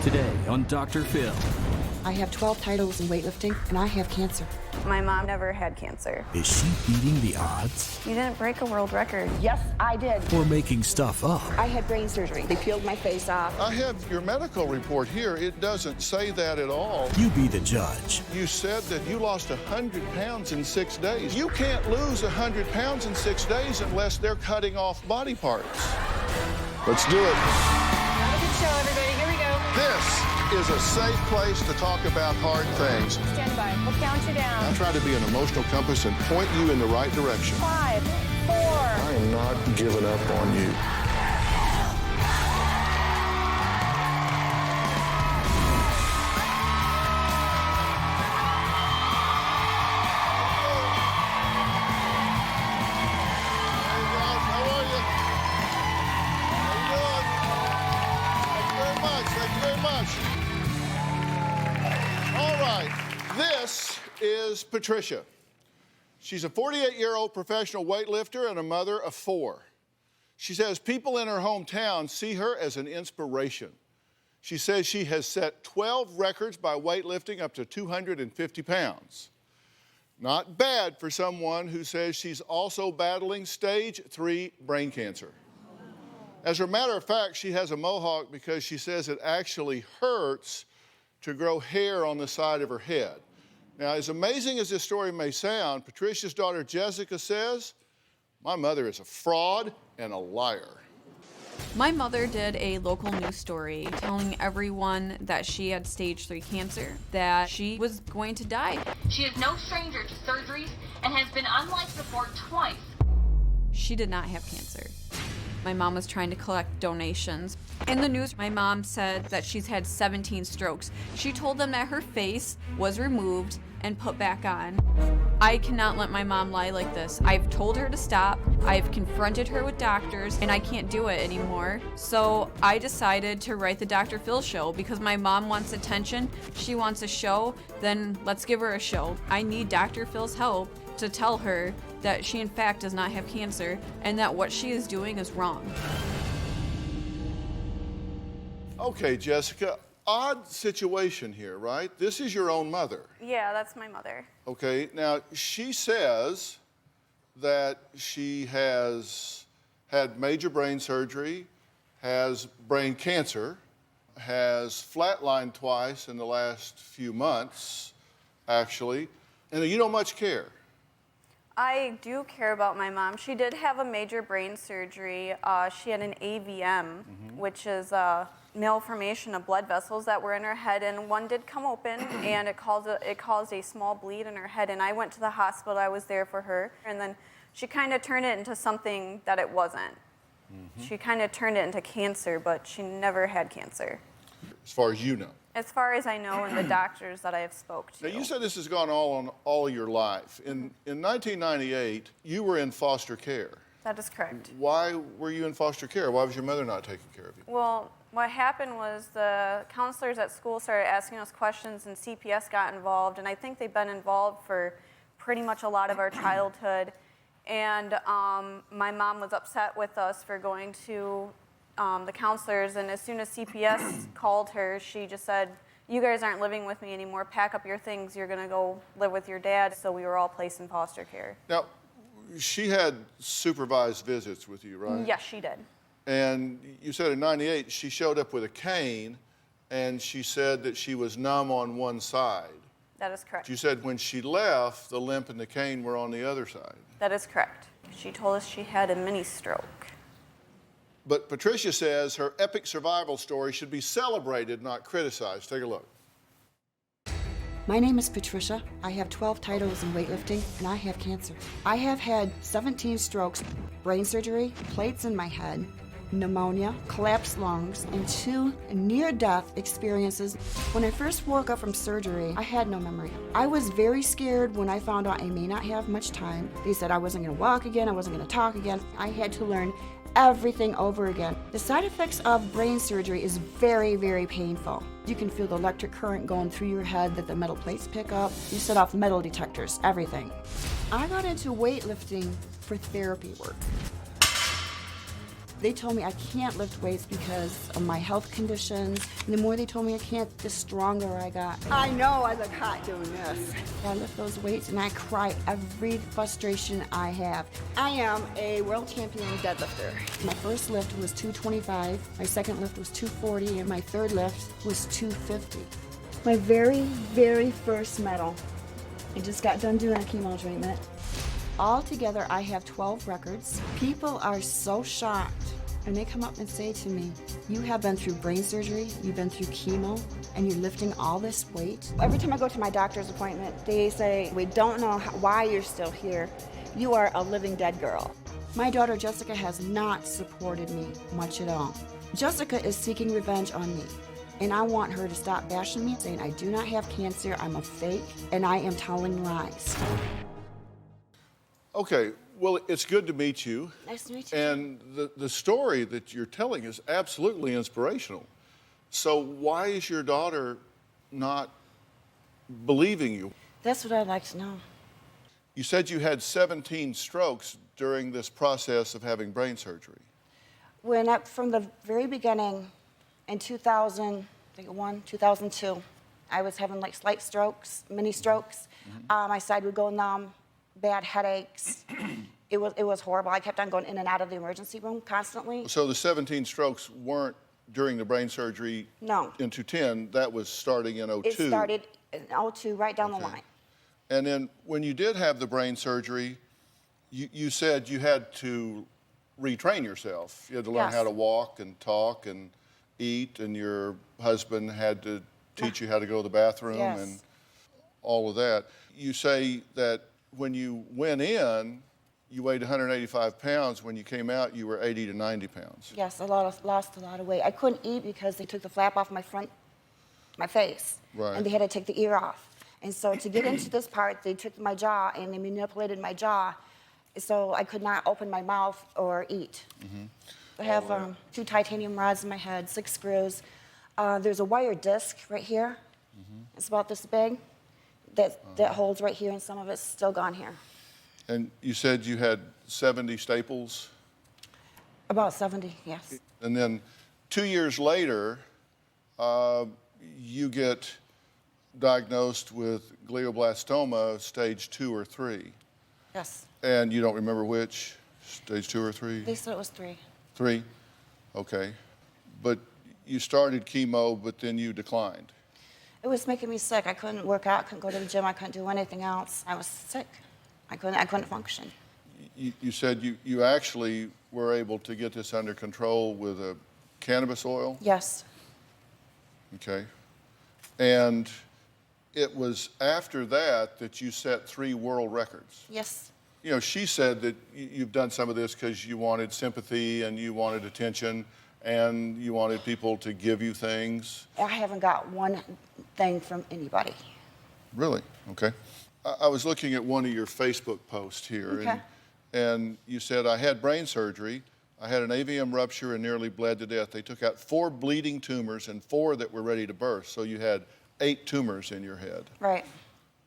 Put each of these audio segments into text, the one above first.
Today on Dr. Phil. I have 12 titles in weightlifting, and I have cancer. My mom never had cancer. Is she beating the odds? You didn't break a world record. Yes, I did. Or making stuff up? I had brain surgery. They peeled my face off. I have your medical report here. It doesn't say that at all. You be the judge. You said that you lost 100 pounds in 6 days. You can't lose 100 pounds in 6 days unless they're cutting off body parts. Let's do it. Have a good show, everybody. Here we go. This is a safe place to talk about hard things. Stand by. We'll count you down. I try to be an emotional compass and point you in the right direction. 5, 4. I am not giving up on you. This is Patricia. She's a 48-year-old professional weightlifter and a mother of 4. She says people in her hometown see her as an inspiration. She says she has set 12 records by weightlifting up to 250 pounds. Not bad for someone who says she's also battling stage 3 brain cancer. As a matter of fact, she has a mohawk because she says it actually hurts to grow hair on the side of her head. Now, as amazing as this story may sound, Patricia's daughter Jessica says, my mother is a fraud and a liar. My mother did a local news story telling everyone that she had stage 3 cancer, that she was going to die. She is no stranger to surgeries and has been unliked before twice. She did not have cancer. My mom was trying to collect donations. In the news, my mom said that she's had 17 strokes. She told them that her face was removed and put back on. I cannot let my mom lie like this. I've told her to stop. I've confronted her with doctors, and I can't do it anymore. So I decided to write the Dr. Phil show because my mom wants attention. She wants a show, then let's give her a show. I need Dr. Phil's help to tell her that she in fact does not have cancer and that what she is doing is wrong. Okay, Jessica, odd situation here, right? This is your own mother. Yeah, that's my mother. Okay, now she says that she has had major brain surgery, has brain cancer, has flatlined twice in the last few months, actually, and you don't much care. I do care about my mom. She did have a major brain surgery. She had an AVM, which is a malformation of blood vessels that were in her head, and one did come open, and it caused a small bleed in her head. And I went to the hospital. I was there for her, and then she kind of turned it into something that it wasn't. She kind of turned it into cancer, but she never had cancer. As far as you know. As far as I know, and the doctors that I have spoke to. Now, you said this has gone on all your life. In 1998, you were in foster care. That is correct. Why were you in foster care? Why was your mother not taking care of you? Well, what happened was the counselors at school started asking us questions, and CPS got involved, and I think they've been involved for pretty much a lot of our childhood. And my mom was upset with us for going to the counselors, and as soon as CPS called her, she just said, you guys aren't living with me anymore, pack up your things, you're gonna go live with your dad. So we were all placed in foster care. Now, she had supervised visits with you, right? Yes, she did. And you said in 98, she showed up with a cane, and she said that she was numb on one side. That is correct. You said when she left, the limp and the cane were on the other side. That is correct. She told us she had a mini stroke. But Patricia says her epic survival story should be celebrated, not criticized. Take a look. My name is Patricia. I have 12 titles in weightlifting, and I have cancer. I have had 17 strokes, brain surgery, plates in my head, pneumonia, collapsed lungs, and 2 near-death experiences. When I first woke up from surgery, I had no memory. I was very scared when I found out I may not have much time. They said I wasn't going to walk again, I wasn't going to talk again. I had to learn everything over again. The side effects of brain surgery is very, very painful. You can feel the electric current going through your head that the metal plates pick up. You set off metal detectors, everything. I got into weightlifting for therapy work. They told me I can't lift weights because of my health conditions. And the more they told me I can't, the stronger I got. I know I look hot doing this. I lift those weights and I cry every frustration I have. I am a world champion deadlifter. My first lift was 225, my second lift was 240, and my third lift was 250. My very, very first medal. I just got done doing a chemo treatment. Altogether, I have 12 records. People are so shocked, and they come up and say to me, you have been through brain surgery, you've been through chemo, and you're lifting all this weight? Every time I go to my doctor's appointment, they say, we don't know why you're still here. You are a living dead girl. My daughter Jessica has not supported me much at all. Jessica is seeking revenge on me. And I want her to stop bashing me, saying I do not have cancer, I'm a fake, and I am telling lies. Okay, well, it's good to meet you. Nice to meet you. And the story that you're telling is absolutely inspirational. So why is your daughter not believing you? That's what I'd like to know. You said you had 17 strokes during this process of having brain surgery. From the very beginning, in 2002, I was having like slight strokes, mini strokes. My side would go numb, bad headaches. It was horrible. I kept on going in and out of the emergency room constantly. So the 17 strokes weren't during the brain surgery No. in 2010, that was starting in 2002. It started in 2002, right down the line. And then when you did have the brain surgery, you said you had to retrain yourself. You had to learn Yes. how to walk and talk and eat, and your husband had to teach you how to go to the bathroom Yes. and all of that. You say that when you went in, you weighed 185 pounds. When you came out, you were 80 to 90 pounds. Yes, lost a lot of weight. I couldn't eat because they took the flap off my face. Right. And they had to take the ear off. And so to get into this part, they took my jaw and they manipulated my jaw, so I could not open my mouth or eat. I have 2 titanium rods in my head, 6 screws. There's a wire disc right here. It's about this big that holds right here, and some of it's still gone here. And you said you had 70 staples? About 70, yes. And then 2 years later, you get diagnosed with glioblastoma stage 2 or 3. Yes. And you don't remember which, stage 2 or 3? They said it was 3. 3? Okay. But you started chemo, but then you declined. It was making me sick. I couldn't work out, couldn't go to the gym, I couldn't do anything else. I was sick. I couldn't function. You said you actually were able to get this under control with a cannabis oil? Yes. Okay. And it was after that you set 3 world records. Yes. You know, she said that you've done some of this because you wanted sympathy and you wanted attention and you wanted people to give you things. I haven't got one thing from anybody. Really? Okay. I was looking at one of your Facebook posts here, Okay. and you said, I had brain surgery, I had an AVM rupture and nearly bled to death. They took out 4 bleeding tumors and 4 that were ready to burst, so you had 8 tumors in your head. Right.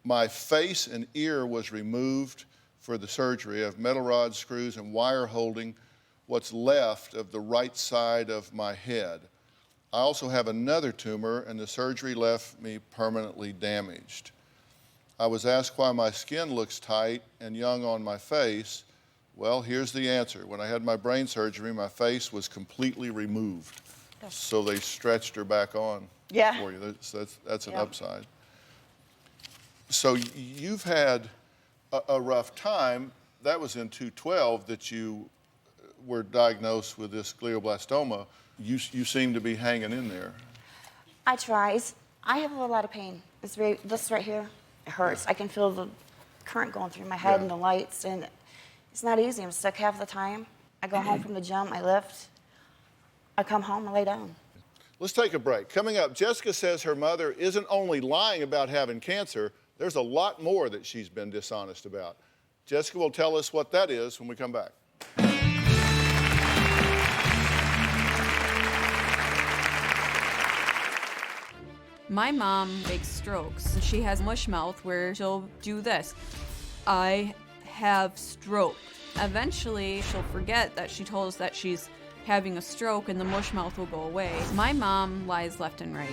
My face and ear was removed for the surgery. I have metal rod screws and wire holding what's left of the right side of my head. I also have another tumor, and the surgery left me permanently damaged. I was asked why my skin looks tight and young on my face. Well, here's the answer. When I had my brain surgery, my face was completely removed. Yes. So they stretched her back on Yeah. for you. That's an Yeah. upside. So you've had a rough time. That was in 2012 that you were diagnosed with this glioblastoma. You seem to be hanging in there. I try. I have a lot of pain. This right here, it hurts. I can feel the current going through my head and the lights, and it's not easy. I'm sick half the time. I go home from the gym, I lift. I come home, I lay down. Let's take a break. Coming up, Jessica says her mother isn't only lying about having cancer, there's a lot more that she's been dishonest about. Jessica will tell us what that is when we come back. My mom makes strokes. She has mush mouth where she'll do this. I have stroke. Eventually, she'll forget that she told us that she's having a stroke and the mush mouth will go away. My mom lies left and right.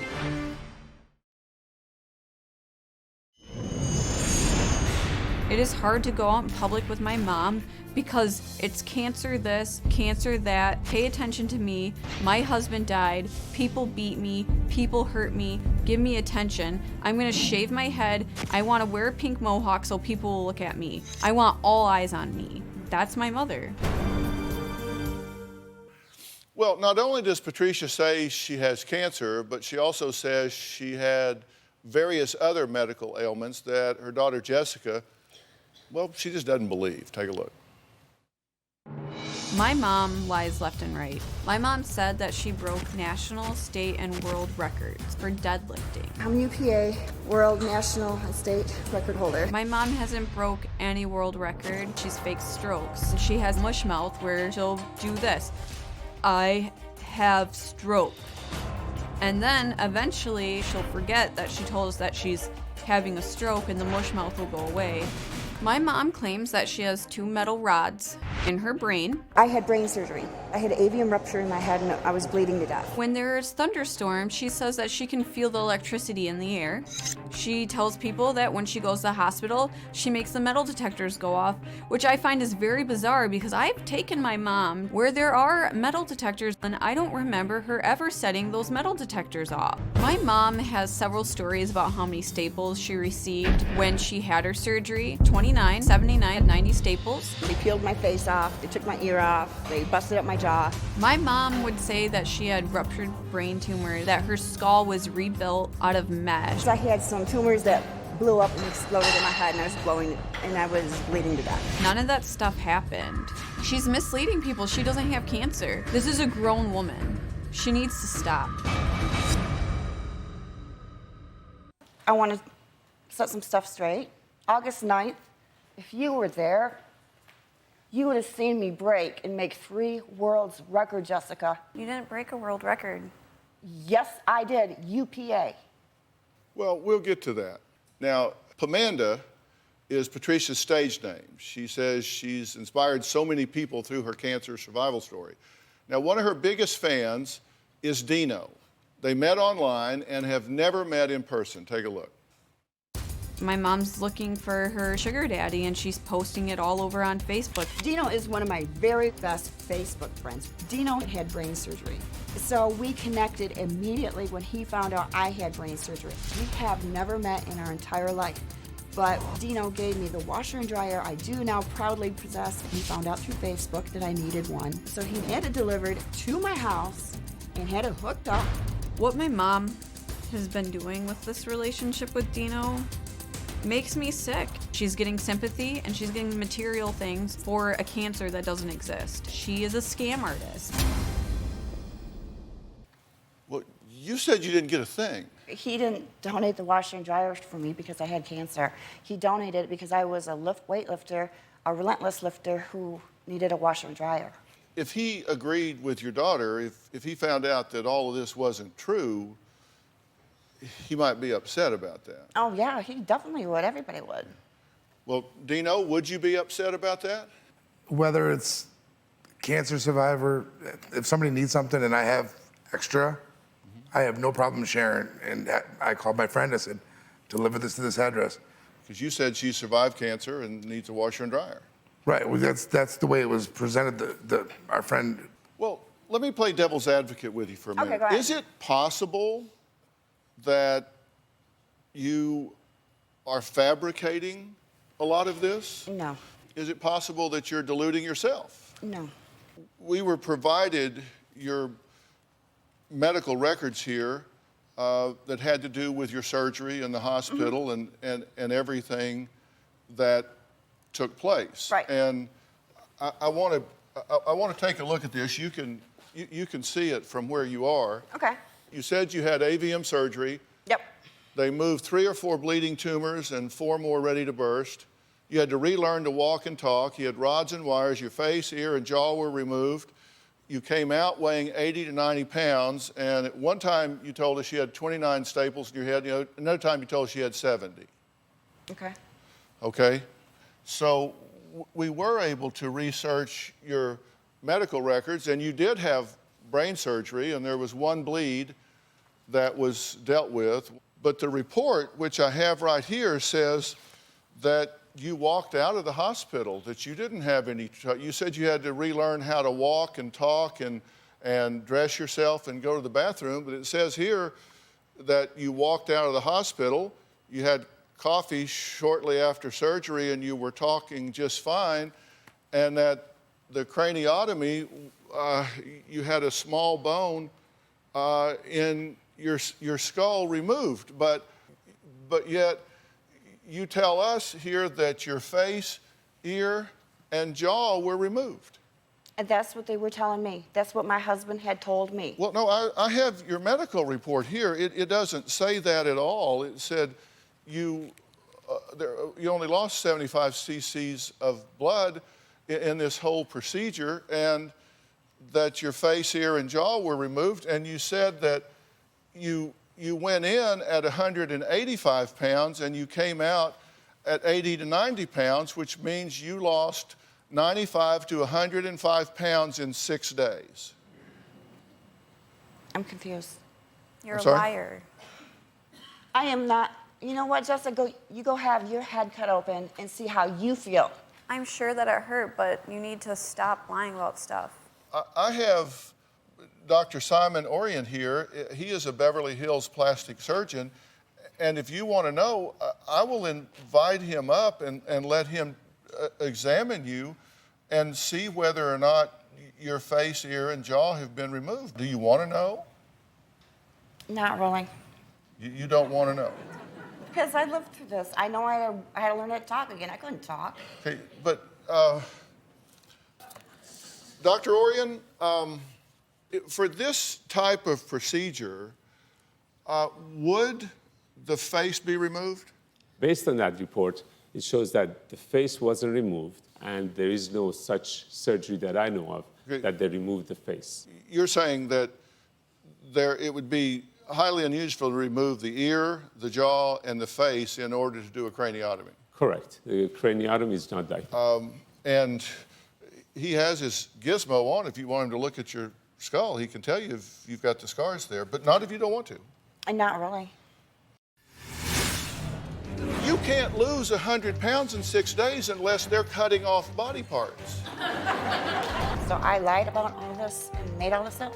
It is hard to go out in public with my mom because it's cancer this, cancer that, pay attention to me, my husband died, people beat me, people hurt me, give me attention. I'm gonna shave my head, I wanna wear a pink mohawk so people will look at me. I want all eyes on me. That's my mother. Well, not only does Patricia say she has cancer, but she also says she had various other medical ailments that her daughter Jessica, well, she just doesn't believe. Take a look. My mom lies left and right. My mom said that she broke national, state, and world records for deadlifting. I'm UPA, world, national, and state record holder. My mom hasn't broke any world record. She's faked strokes. She has mush mouth where she'll do this. I have stroke. And then eventually she'll forget that she told us that she's having a stroke and the mush mouth will go away. My mom claims that she has 2 metal rods in her brain. I had brain surgery. I had an avium rupture in my head and I was bleeding to death. When there's thunderstorms, she says that she can feel the electricity in the air. She tells people that when she goes to the hospital, she makes the metal detectors go off, which I find is very bizarre because I've taken my mom where there are metal detectors and I don't remember her ever setting those metal detectors off. My mom has several stories about how many staples she received when she had her surgery. 29, 79, 90 staples. They peeled my face off, they took my ear off, they busted up my jaw. My mom would say that she had ruptured brain tumor, that her skull was rebuilt out of mesh. I had some tumors that blew up and exploded in my head and I was blowing and I was bleeding to death. None of that stuff happened. She's misleading people. She doesn't have cancer. This is a grown woman. She needs to stop. I want to set some stuff straight. August 9th, if you were there, you would have seen me break and make 3 world's record, Jessica. You didn't break a world record. Yes, I did. UPA. Well, we'll get to that. Now, Pamanda is Patricia's stage name. She says she's inspired so many people through her cancer survival story. Now, one of her biggest fans is Dino. They met online and have never met in person. Take a look. My mom's looking for her sugar daddy and she's posting it all over on Facebook. Dino is one of my very best Facebook friends. Dino had brain surgery. So we connected immediately when he found out I had brain surgery. We have never met in our entire life. But Dino gave me the washer and dryer I do now proudly possess. He found out through Facebook that I needed one. So he had it delivered to my house and had it hooked up. What my mom has been doing with this relationship with Dino makes me sick. She's getting sympathy and she's getting material things for a cancer that doesn't exist. She is a scam artist. Well, you said you didn't get a thing. He didn't donate the washer and dryer for me because I had cancer. He donated it because I was a weightlifter, a relentless lifter who needed a washer and dryer. If he agreed with your daughter, if he found out that all of this wasn't true, he might be upset about that. Oh yeah, he definitely would. Everybody would. Well, Dino, would you be upset about that? Whether it's cancer survivor, if somebody needs something and I have extra, I have no problem sharing. And I called my friend, I said, deliver this to this address. Because you said she survived cancer and needs a washer and dryer. Right, well, that's the way it was presented, our friend. Well, let me play devil's advocate with you for a minute. Okay, go ahead. Is it possible that you are fabricating a lot of this? No. Is it possible that you're deluding yourself? No. We were provided your medical records here that had to do with your surgery in the hospital and everything that took place. Right. And I want to take a look at this. You can see it from where you are. Okay. You said you had AVM surgery. Yep. They moved 3 or 4 bleeding tumors and 4 more ready to burst. You had to relearn to walk and talk. You had rods and wires. Your face, ear, and jaw were removed. You came out weighing 80 to 90 pounds, and at one time you told us you had 29 staples in your head. Another time you told us you had 70. Okay. Okay? So we were able to research your medical records, and you did have brain surgery, and there was one bleed that was dealt with. But the report, which I have right here, says that you walked out of the hospital, that you didn't have any, you said you had to relearn how to walk and talk and dress yourself and go to the bathroom, but it says here that you walked out of the hospital, you had coffee shortly after surgery, and you were talking just fine, and that the craniotomy, you had a small bone in your skull removed, but yet you tell us here that your face, ear, and jaw were removed. And that's what they were telling me. That's what my husband had told me. Well, no, I have your medical report here. It doesn't say that at all. It said you only lost 75 cc's of blood in this whole procedure, and that your face, ear, and jaw were removed, and you said that you went in at 185 pounds and you came out at 80 to 90 pounds, which means you lost 95 to 105 pounds in 6 days. I'm confused. You're I'm a sorry? liar. I am not. You know what, Jessica? You go have your head cut open and see how you feel. I'm sure that it hurt, but you need to stop lying about stuff. I have Dr. Simon Orient here. He is a Beverly Hills plastic surgeon, and if you want to know, I will invite him up and let him examine you and see whether or not your face, ear, and jaw have been removed. Do you want to know? Not really. You don't want to know. Because I lived through this. I know I had to learn how to talk again. I couldn't talk. Okay, but Dr. Orion, for this type of procedure, would the face be removed? Based on that report, it shows that the face wasn't removed, and there is no such surgery that I know of that they removed the face. You're saying that it would be highly unusual to remove the ear, the jaw, and the face in order to do a craniotomy. Correct. The craniotomy is not that. And he has his gizmo on. If you want him to look at your skull, he can tell you if you've got the scars there, but not if you don't want to. And not really. You can't lose 100 pounds in 6 days unless they're cutting off body parts. So I lied about all this and made all this up?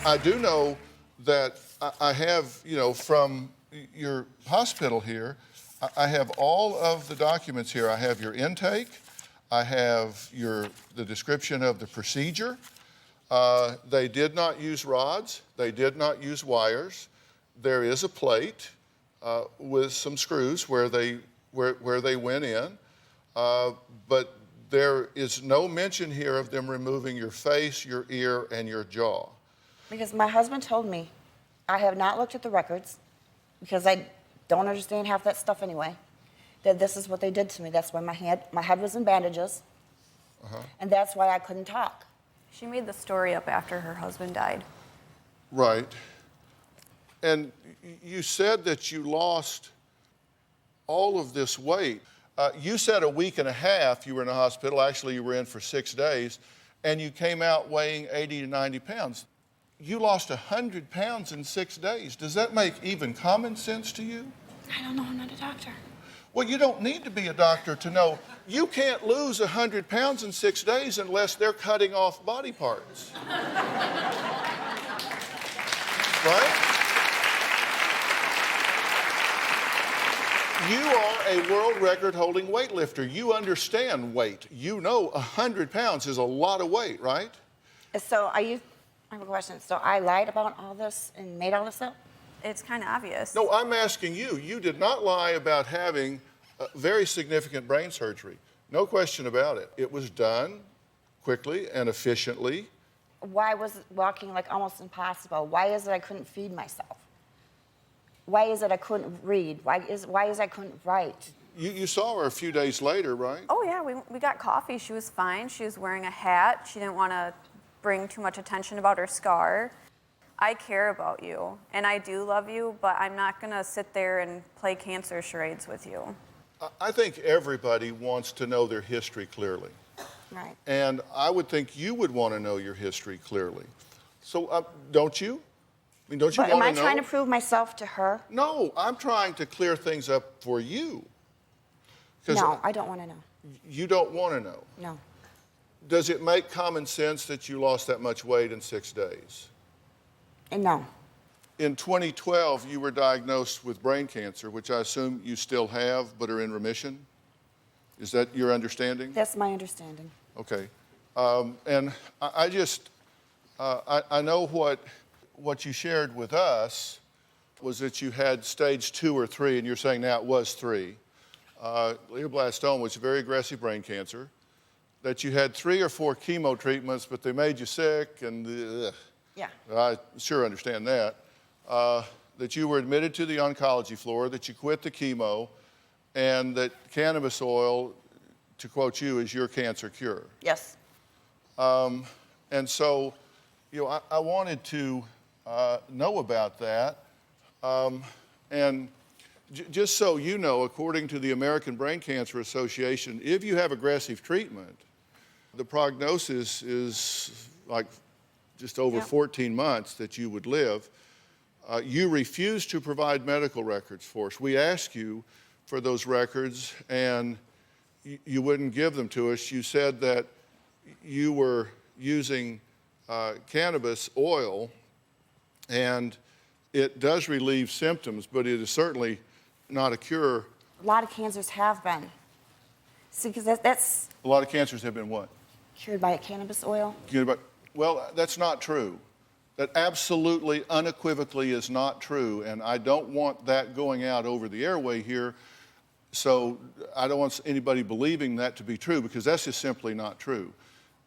I do know that I have, from your hospital here, I have all of the documents here. I have your intake. I have the description of the procedure. They did not use rods. They did not use wires. There is a plate with some screws where they went in, but there is no mention here of them removing your face, your ear, and your jaw. Because my husband told me, I have not looked at the records, because I don't understand half that stuff anyway, that this is what they did to me. That's why my head was in bandages, and that's why I couldn't talk. She made the story up after her husband died. Right. And you said that you lost all of this weight. You said a week and a half you were in the hospital. Actually, you were in for 6 days, and you came out weighing 80 to 90 pounds. You lost 100 pounds in 6 days. Does that make even common sense to you? I don't know. I'm not a doctor. Well, you don't need to be a doctor to know you can't lose 100 pounds in 6 days unless they're cutting off body parts. Right? You are a world record holding weightlifter. You understand weight. You know 100 pounds is a lot of weight, right? So I have a question. So I lied about all this and made all this up? It's kind of obvious. No, I'm asking you. You did not lie about having very significant brain surgery. No question about it. It was done quickly and efficiently. Why was walking like almost impossible? Why is it I couldn't feed myself? Why is it I couldn't read? Why is I couldn't write? You saw her a few days later, right? Oh, yeah, we got coffee. She was fine. She was wearing a hat. She didn't want to bring too much attention about her scar. I care about you, and I do love you, but I'm not going to sit there and play cancer charades with you. I think everybody wants to know their history clearly. Right. And I would think you would want to know your history clearly. So don't you? I mean, don't you But want to know? am I trying to prove myself to her? No, I'm trying to clear things up for you. 'Cause No, I don't want to know. you don't want to know. No. Does it make common sense that you lost that much weight in 6 days? And no. In 2012, you were diagnosed with brain cancer, which I assume you still have but are in remission. Is that your understanding? That's my understanding. Okay. And I know what you shared with us was that you had stage 2 or 3, and you're saying now it was 3. Glioblastoma was a very aggressive brain cancer, that you had 3 or 4 chemo treatments, but they made you sick, and Yeah. I sure understand that. That you were admitted to the oncology floor, that you quit the chemo, and that cannabis oil, to quote you, is your cancer cure. Yes. And so, I wanted to know about that. And just so you know, according to the American Brain Cancer Association, if you have aggressive treatment, the prognosis is like just over 14 months that you would live. You refused to provide medical records for us. We asked you for those records, and you wouldn't give them to us. You said that you were using cannabis oil, and it does relieve symptoms, but it is certainly not a cure. A lot of cancers have been. See, because that's A lot of cancers have been what? cured by cannabis oil. Well, that's not true. That absolutely, unequivocally is not true, and I don't want that going out over the airway here, so I don't want anybody believing that to be true, because that's just simply not true.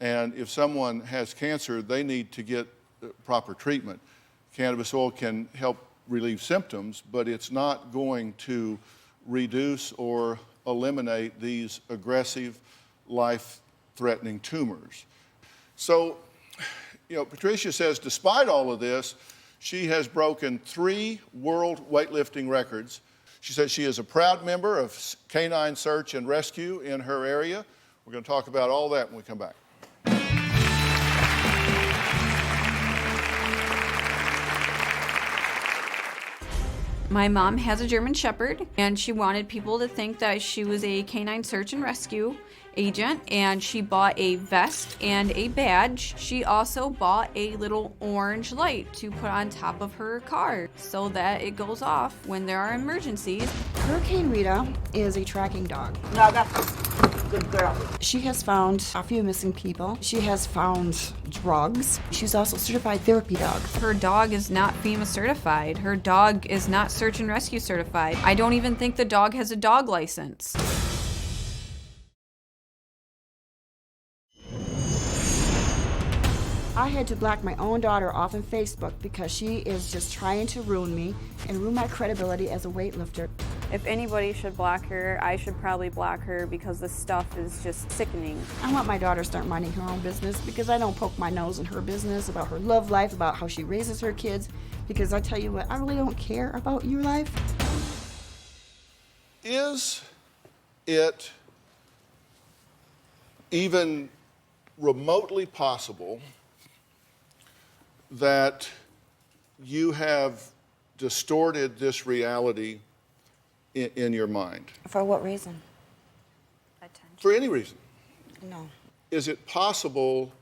And if someone has cancer, they need to get proper treatment. Cannabis oil can help relieve symptoms, but it's not going to reduce or eliminate these aggressive, life-threatening tumors. So, Patricia says despite all of this, she has broken 3 world weightlifting records. She says she is a proud member of Canine Search and Rescue in her area. We're going to talk about all that when we come back. My mom has a German Shepherd, and she wanted people to think that she was a canine search and rescue agent, and she bought a vest and a badge. She also bought a little orange light to put on top of her car so that it goes off when there are emergencies. Hurricane Rita is a tracking dog. No, I got this. Good girl. She has found a few missing people. She has found drugs. She's also a certified therapy dog. Her dog is not FEMA certified. Her dog is not search and rescue certified. I don't even think the dog has a dog license. I had to block my own daughter off of Facebook because she is just trying to ruin me and ruin my credibility as a weightlifter. If anybody should block her, I should probably block her because this stuff is just sickening. I want my daughter to start minding her own business because I don't poke my nose in her business about her love life, about how she raises her kids, because I tell you what, I really don't care about your life. Is it even remotely possible that you have distorted this reality in your mind? For what reason? For any reason. No. Is it possible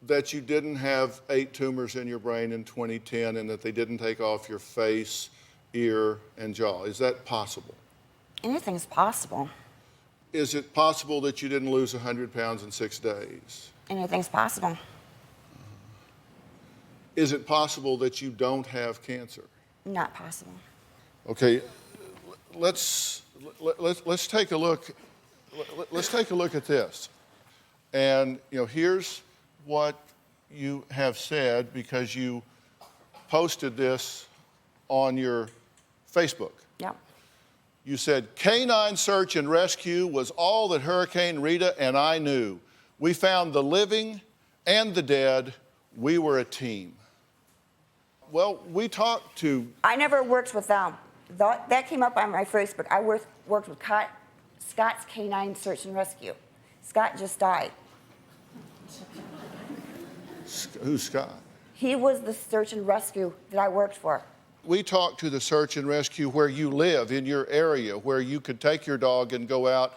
that you didn't have 8 tumors in your brain in 2010 and that they didn't take off your face, ear, and jaw? Is that possible? Anything's possible. Is it possible that you didn't lose 100 pounds in 6 days? Anything's possible. Is it possible that you don't have cancer? Not possible. Okay, let's take a look. Let's take a look at this. And here's what you have said, because you posted this on your Facebook. Yep. You said, "Canine search and rescue was all that Hurricane Rita and I knew. We found the living and the dead. We were a team." Well, we talked to. I never worked with them. That came up on my Facebook. I worked with Scott's Canine Search and Rescue. Scott just died. Who's Scott? He was the search and rescue that I worked for. We talked to the search and rescue where you live, in your area, where you could take your dog and go out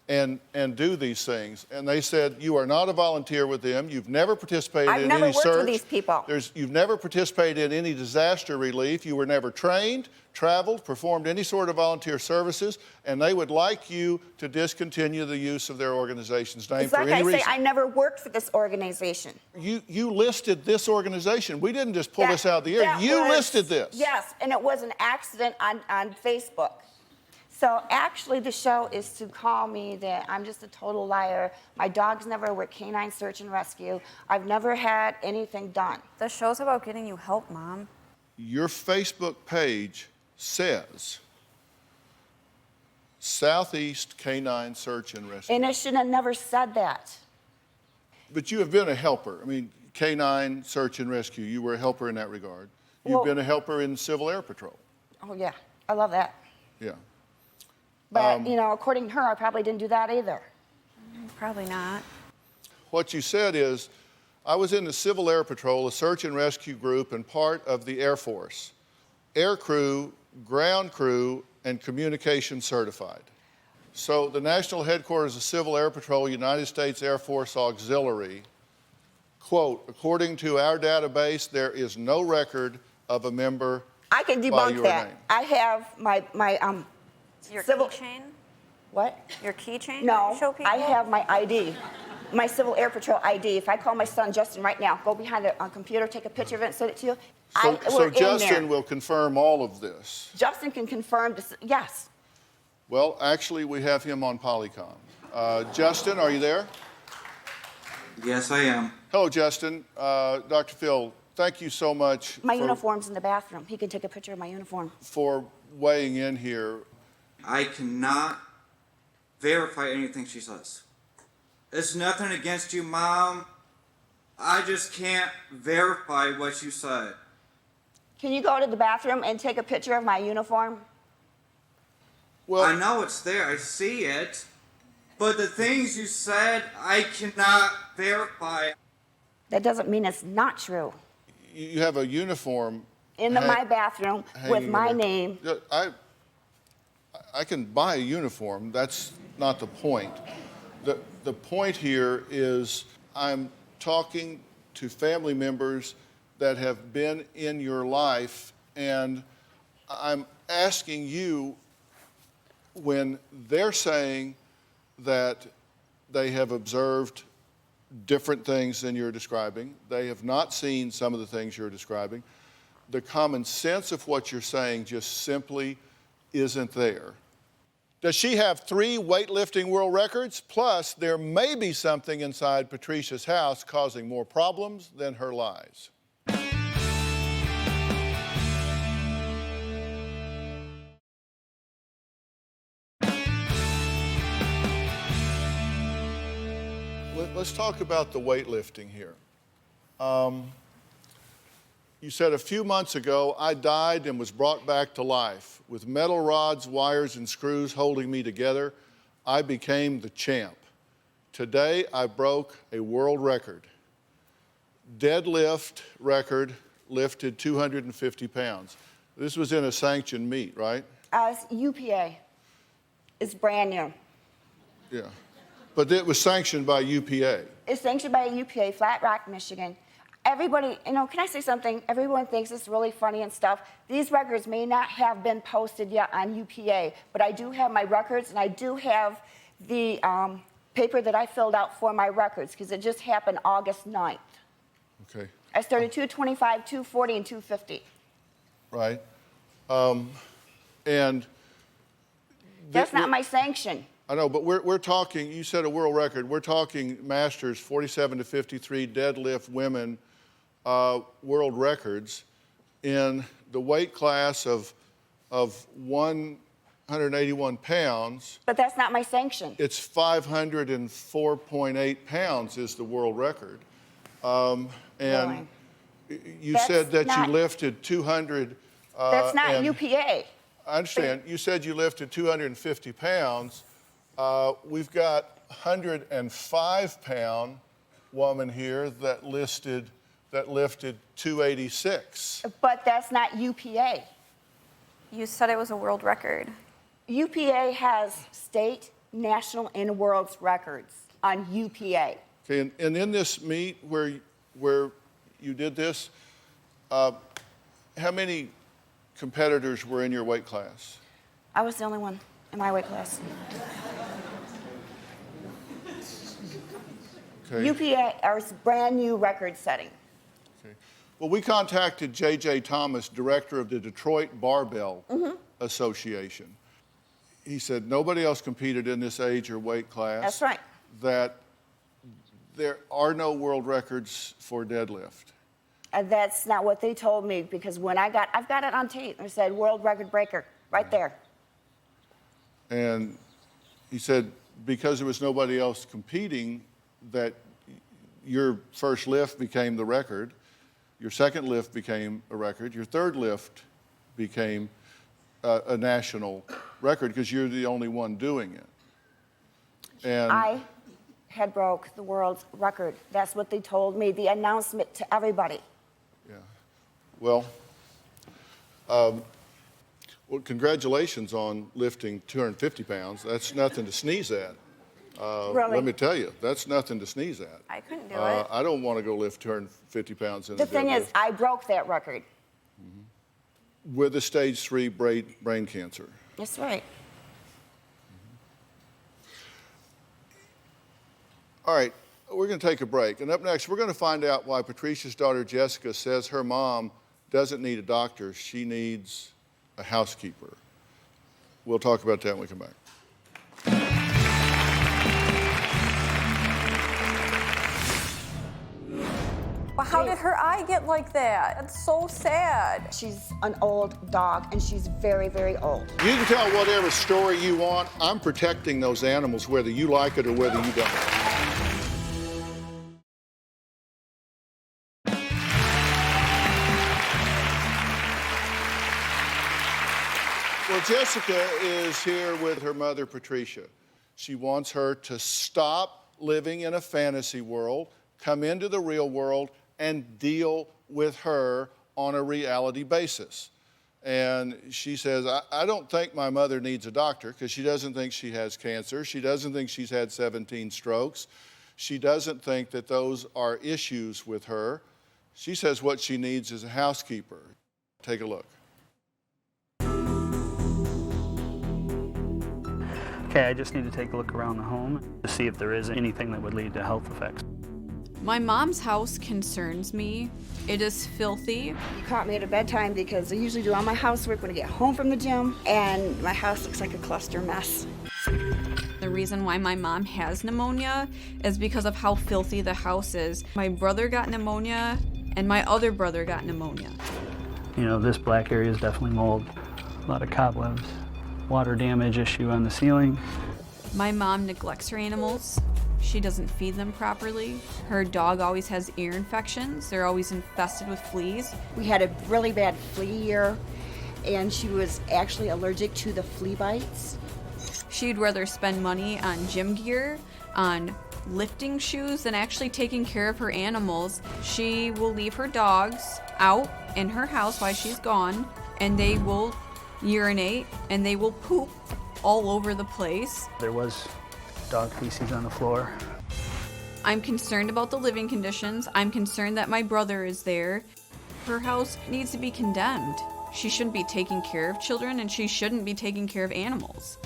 and do these things. And they said you are not a volunteer with them. You've never participated I've in never any worked search. with these people. You've never participated in any disaster relief. You were never trained, traveled, performed any sort of volunteer services, and they would like you to discontinue the use of their organization's name It's for like any I reason. say, I never worked for this organization. You listed this organization. We didn't just pull That- this out of the air. that You was- listed this. Yes, and it was an accident on Facebook. So actually the show is to call me that I'm just a total liar. My dog's never worked canine search and rescue. I've never had anything done. The show's about getting you help, Mom. Your Facebook page says Southeast Canine Search and Rescue. And it should have never said that. But you have been a helper. I mean, Canine Search and Rescue, you were a helper in that regard. You've Well- been a helper in Civil Air Patrol. Oh yeah, I love that. Yeah. But you know, according to her, I probably didn't do that either. Probably not. What you said is, I was in the Civil Air Patrol, a search and rescue group, and part of the Air Force. Air crew, ground crew, and communication certified. So the national headquarters of Civil Air Patrol, United States Air Force Auxiliary, quote, according to our database, there is no record of a member I can by debunk your that. name. I have my Your Civil- keychain? what? Your keychain? No, You show people? I have my ID, my Civil Air Patrol ID. If I call my son Justin right now, go behind a computer, take a picture of it, and send it to you. So we're in Justin there. will confirm all of this. Justin can confirm this. Yes. Well, actually, we have him on Polycom. Justin, are you there? Yes, I am. Hello, Justin. Dr. Phil, thank you so much My uniform's in the bathroom. He can take a picture of my uniform. for weighing in here. I cannot verify anything she says. It's nothing against you, Mom. I just can't verify what you said. Can you go to the bathroom and take a picture of my uniform? Well, I know it's there, I see it. But the things you said, I cannot verify. That doesn't mean it's not true. you have a uniform. In my bathroom with hanging my over- name. Yeah, I can buy a uniform. That's not the point. The point here is I'm talking to family members that have been in your life, and I'm asking you, when they're saying that they have observed different things than you're describing, they have not seen some of the things you're describing, the common sense of what you're saying just simply isn't there. Does she have 3 weightlifting world records? Plus, there may be something inside Patricia's house causing more problems than her lies. Let's talk about the weightlifting here. You said a few months ago, I died and was brought back to life. With metal rods, wires, and screws holding me together, I became the champ. Today, I broke a world record. Deadlift record, lifted 250 pounds. This was in a sanctioned meet, right? It's UPA. It's brand new. Yeah. But it was sanctioned by UPA. It's sanctioned by UPA, Flat Rock, Michigan. Everybody, you know, can I say something? Everyone thinks it's really funny and stuff. These records may not have been posted yet on UPA, but I do have my records, and I do have the paper that I filled out for my records, because it just happened August 9th. Okay. I started 225, 240, and 250. Right. And That's not my sanction. I know, but we're talking, you said a world record, we're talking masters, 47 to 53 deadlift women world records in the weight class of 181 pounds. But that's not my sanction. It's 504.8 pounds is the world record. And Really? You That's said that not- you lifted 200. That's not and UPA. I understand. You said you lifted 250 pounds. We've got a 105-pound woman here that lifted 286. But that's not UPA. You said it was a world record. UPA has state, national, and world's records on UPA. Okay, and in this meet where you did this, how many competitors were in your weight class? I was the only one in my weight class. Okay. UPA is brand new record setting. Okay. Well, we contacted J.J. Thomas, director of the Detroit Barbell Association. He said nobody else competed in this age or weight class. That's right. That there are no world records for deadlift. And that's not what they told me, because when I've got it on tape. It said world record breaker right there. And he said because there was nobody else competing, that your first lift became the record, your second lift became a record, your third lift became a national record because you're the only one doing it. And I had broke the world's record. That's what they told me, the announcement to everybody. yeah, well, congratulations on lifting 250 pounds. That's nothing to sneeze at. Really? Let me tell you, that's nothing to sneeze at. I couldn't do it. I don't want to go lift 250 pounds in The a thing deadlift. is, I broke that record. With a stage 3 brain cancer. That's right. All right, we're going to take a break. And up next, we're going to find out why Patricia's daughter, Jessica, says her mom doesn't need a doctor. She needs a housekeeper. We'll talk about that when we come back. Well, how did her eye get like that? That's so sad. She's an old dog, and she's very, very old. You can tell whatever story you want. I'm protecting those animals, whether you like it or whether you don't. Well, Jessica is here with her mother, Patricia. She wants her to stop living in a fantasy world, come into the real world, and deal with her on a reality basis. And she says, I don't think my mother needs a doctor because she doesn't think she has cancer. She doesn't think she's had 17 strokes. She doesn't think that those are issues with her. She says what she needs is a housekeeper. Take a look. Okay, I just need to take a look around the home to see if there is anything that would lead to health effects. My mom's house concerns me. It is filthy. You caught me at a bedtime because I usually do all my housework when I get home from the gym, and my house looks like a cluster mess. The reason why my mom has pneumonia is because of how filthy the house is. My brother got pneumonia, and my other brother got pneumonia. You know, this black area is definitely mold, a lot of cobwebs, water damage issue on the ceiling. My mom neglects her animals. She doesn't feed them properly. Her dog always has ear infections. They're always infested with fleas. We had a really bad flea year, and she was actually allergic to the flea bites. She'd rather spend money on gym gear, on lifting shoes, than actually taking care of her animals. She will leave her dogs out in her house while she's gone, and they will urinate and they will poop all over the place. There was dog feces on the floor. I'm concerned about the living conditions. I'm concerned that my brother is there. Her house needs to be condemned. She shouldn't be taking care of children, and she shouldn't be taking care of animals.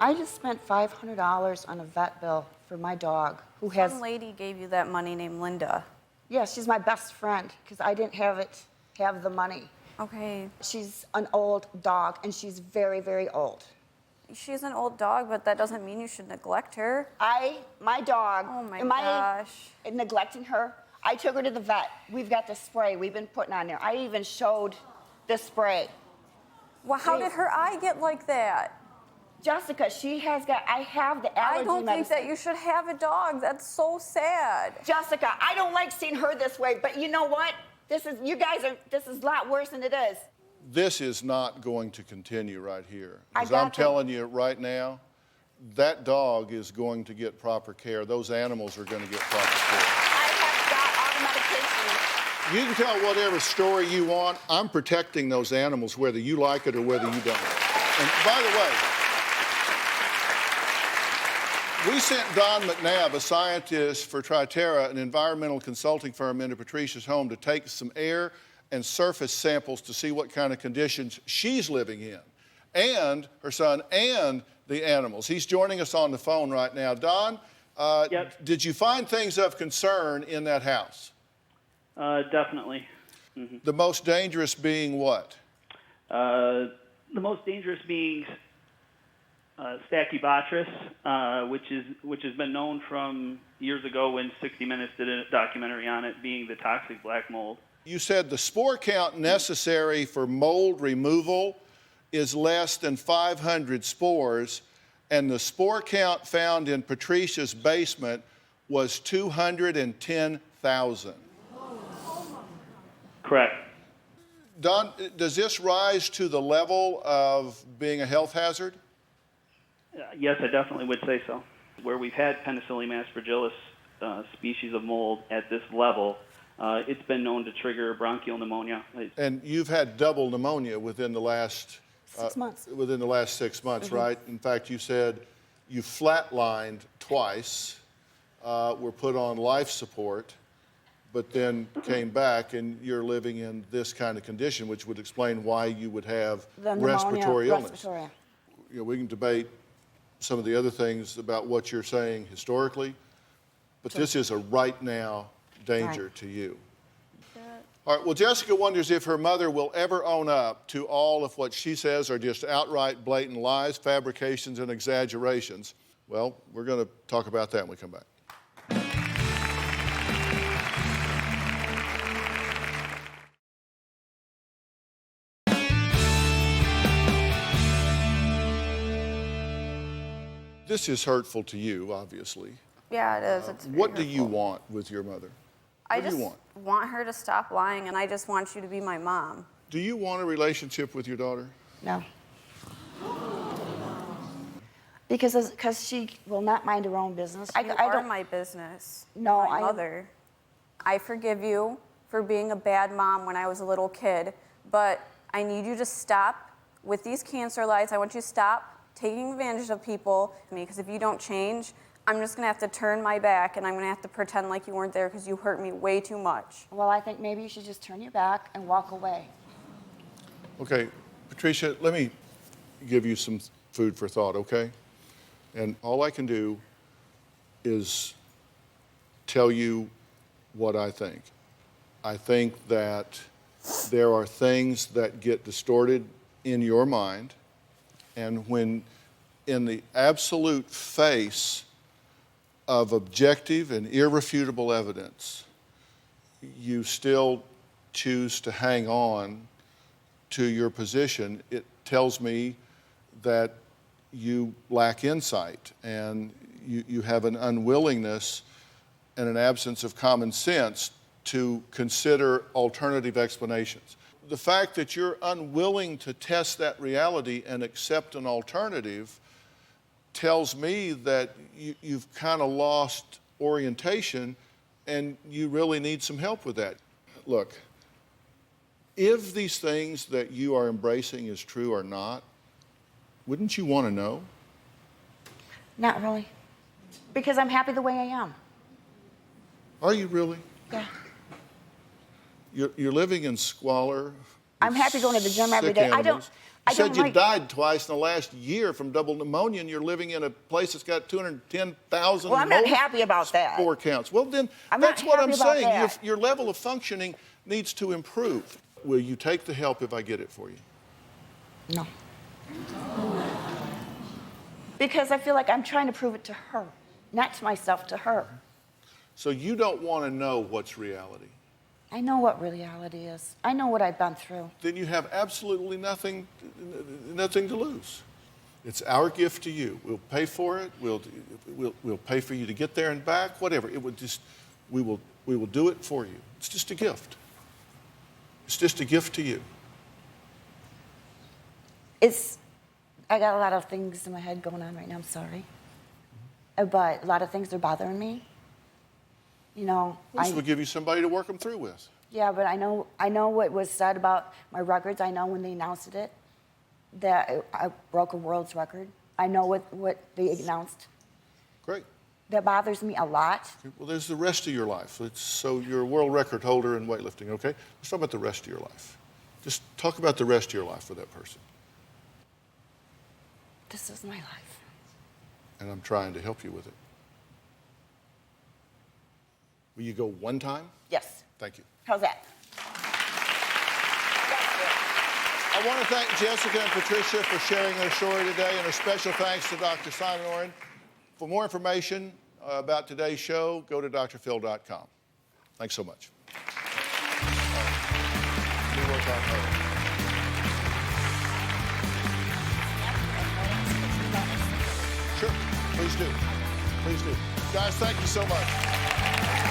I just spent $500 on a vet bill for my dog, who has... Some lady gave you that money named Linda. Yeah, she's my best friend, because I didn't have the money. Okay. She's an old dog, and she's very, very old. She's an old dog, but that doesn't mean you should neglect her. My dog, Oh my am I gosh. neglecting her? I took her to the vet. We've got the spray we've been putting on there. I even showed the spray. Well, how did her eye get like that? Jessica, I have the allergy I don't think that medicine. you should have a dog. That's so sad. Jessica, I don't like seeing her this way, but you know what? This is a lot worse than it is. This is not going to continue right here. As got I'm to. telling you right now, that dog is going to get proper care. Those animals are going to get proper care. I have got all the medication. You can tell whatever story you want. I'm protecting those animals whether you like it or whether you don't. And by the way, we sent Don McNabb, a scientist for Triterra, an environmental consulting firm, into Patricia's home to take some air and surface samples to see what kind of conditions she's living in, and her son and the animals. He's joining us on the phone right now. Don, Yep. did you find things of concern in that house? Definitely. The most dangerous being what? The most dangerous being Stachybotrys, which has been known from years ago when 60 Minutes did a documentary on it, being the toxic black mold. You said the spore count necessary for mold removal is less than 500 spores, and the spore count found in Patricia's basement was 210,000. Correct. Don, does this rise to the level of being a health hazard? Yes, I definitely would say so. Where we've had Penicillium aspergillus species of mold at this level, it's been known to trigger bronchial pneumonia. And you've had double pneumonia within the last 6 months. Within the last 6 months, right? In fact, you said you flatlined twice, were put on life support, but then came back, and you're living in this kind of condition, which would explain why you would have The pneumonia, respiratory illness. respiratory. You know, we can debate some of the other things about what you're saying historically, but this is a right now danger to you. All right, well, Jessica wonders if her mother will ever own up to all of what she says are just outright blatant lies, fabrications, and exaggerations. Well, we're going to talk about that when we come back. This is hurtful to you, obviously. Yeah, it is. It's very What do you hurtful. want with your mother? I What do just you want? want her to stop lying, and I just want you to be my mom. Do you want a relationship with your daughter? No. Because she will not mind her own business. You are my business. No, my mother. I forgive you for being a bad mom when I was a little kid, but I need you to stop with these cancer lies. I want you to stop taking advantage of people, because if you don't change, I'm just gonna have to turn my back and I'm gonna have to pretend like you weren't there because you hurt me way too much. Well, I think maybe you should just turn your back and walk away. Okay, Patricia, let me give you some food for thought, okay? And all I can do is tell you what I think. I think that there are things that get distorted in your mind, and when in the absolute face of objective and irrefutable evidence, you still choose to hang on to your position, it tells me that you lack insight and you have an unwillingness and an absence of common sense to consider alternative explanations. The fact that you're unwilling to test that reality and accept an alternative tells me that you've kind of lost orientation and you really need some help with that. Look, if these things that you are embracing is true or not, wouldn't you want to know? Not really. Because I'm happy the way I am. Are you really? Yeah. You're living in squalor. I'm happy going to the gym every sick day. animals. You said you like- died twice in the last year from double pneumonia, and you're living in a place that's got 210,000 Well, I'm not happy about that. spore counts. Well, then I'm not that's what I'm happy about saying. that. Your level of functioning needs to improve. Will you take the help if I get it for you? No. Because I feel like I'm trying to prove it to her, not to myself, to her. So you don't want to know what's reality. I know what reality is. I know what I've been through. Then you have absolutely nothing to lose. It's our gift to you. We'll pay for it. We'll pay for you to get there and back. Whatever. It would just we will do it for you. It's just a gift. It's just a gift to you. I got a lot of things in my head going on right now. I'm sorry, but a lot of things are bothering me. You know, We'll give you somebody to work them through with. Yeah, but I know what was said about my records. I know when they announced it, that I broke a world's record. I know what they announced. Great. That bothers me a lot. Okay, well, there's the rest of your life. So you're a world record holder in weightlifting, okay? Let's talk about the rest of your life. Just talk about the rest of your life with that person. This is my life. And I'm trying to help you with it. Will you go one time? Yes. Thank you. How's that? I want to thank Jessica and Patricia for sharing their story today, and a special thanks to Dr. Simon Oren. For more information about today's show, go to drphil.com. Thanks so much. We work on her. Sure, please do. Please do. Guys, thank you so much.